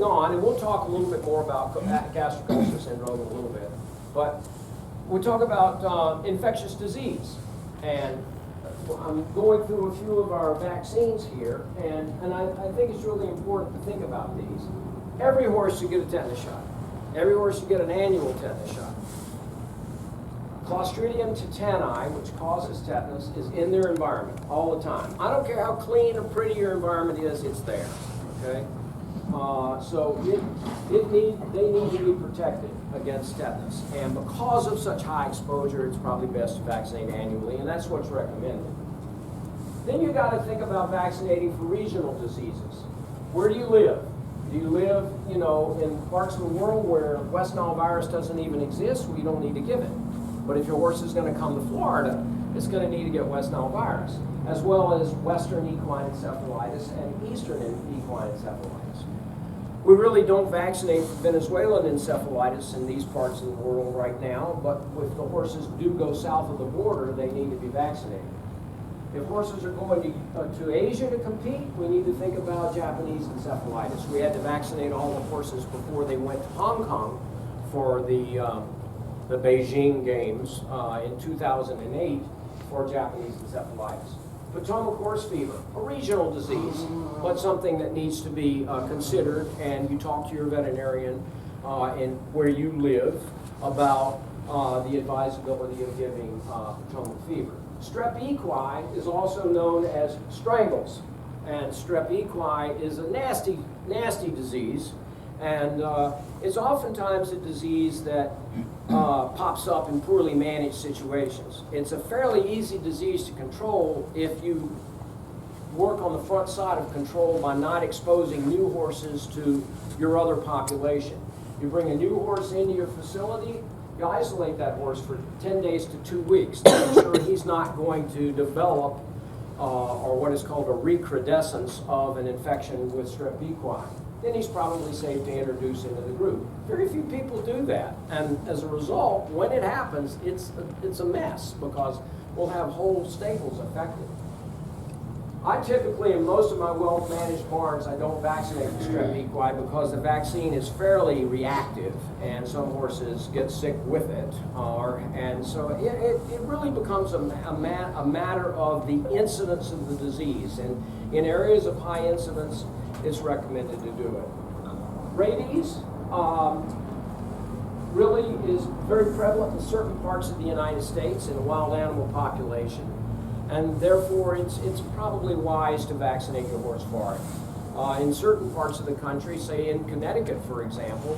on, and we'll talk a little bit more about gastric ulcer syndrome in a little bit, but we'll talk about infectious disease. And I'm going through a few of our vaccines here, and I think it's really important to think about these. Every horse should get a tetanus shot. Every horse should get an annual tetanus shot. Clostridium tetani, which causes tetanus, is in their environment all the time. I don't care how clean or pretty your environment is, it's there. Okay? So they need to be protected against tetanus. And because of such high exposure, it's probably best to vaccinate annually, and that's what's recommended. Then you got to think about vaccinating for regional diseases. Where do you live? Do you live, you know, in parts of the world where West Nile virus doesn't even exist? Well, you don't need to give it. But if your horse is going to come to Florida, it's going to need to get West Nile virus, as well as Western equine encephalitis and Eastern equine encephalitis. We really don't vaccinate for Venezuelan encephalitis in these parts of the world right now, but if the horses do go south of the border, they need to be vaccinated. If horses are going to Asia to compete, we need to think about Japanese encephalitis. We had to vaccinate all the horses before they went to Hong Kong for the Beijing Games in 2008 for Japanese encephalitis. Potomac horse fever, a regional disease, but something that needs to be considered, and you talk to your veterinarian in where you live about the advisability of giving Potomac fever. Strep equi is also known as Strangles, and Strep equi is a nasty, nasty disease, and it's oftentimes a disease that pops up in poorly managed situations. It's a fairly easy disease to control if you work on the front side of control by not exposing new horses to your other population. You bring a new horse into your facility, you isolate that horse for 10 days to 2 weeks to ensure he's not going to develop or what is called a recrudescence of an infection with Strep equi. Then he's probably safe to introduce into the group. Very few people do that, and as a result, when it happens, it's a mess because we'll have whole stables affected. I typically, in most of my well-managed barns, I don't vaccinate for Strep equi because the vaccine is fairly reactive, and some horses get sick with it. And so it really becomes a matter of the incidence of the disease. And in areas of high incidence, it's recommended to do it. Rabies really is very prevalent in certain parts of the United States in the wild animal population. And therefore, it's probably wise to vaccinate your horse for it. In certain parts of the country, say in Connecticut, for example,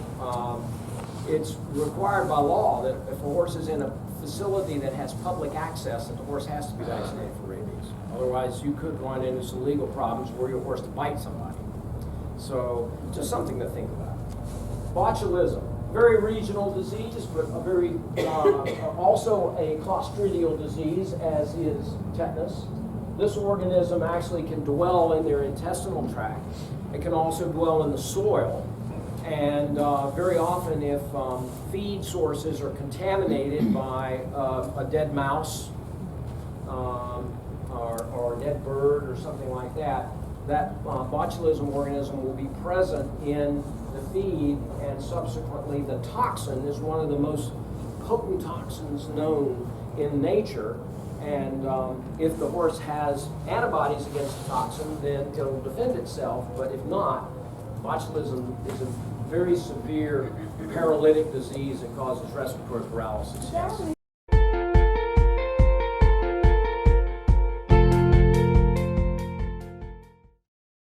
it's required by law that if a horse is in a facility that has public access, that the horse has to be vaccinated for rabies. Otherwise, you could run into some legal problems were your horse to bite somebody. So, just something to think about. Botulism. Very regional disease, but a very also a clostridial disease, as is tetanus. This organism actually can dwell in their intestinal tract. It can also dwell in the soil, and very often, if feed sources are contaminated by a dead mouse or a dead bird or something like that, that botulism organism will be present in the feed, and subsequently the toxin is one of the most potent toxins known in nature, and if the horse has antibodies against the toxin, then it'll defend itself, but if not, botulism is a very severe paralytic disease that causes respiratory paralysis.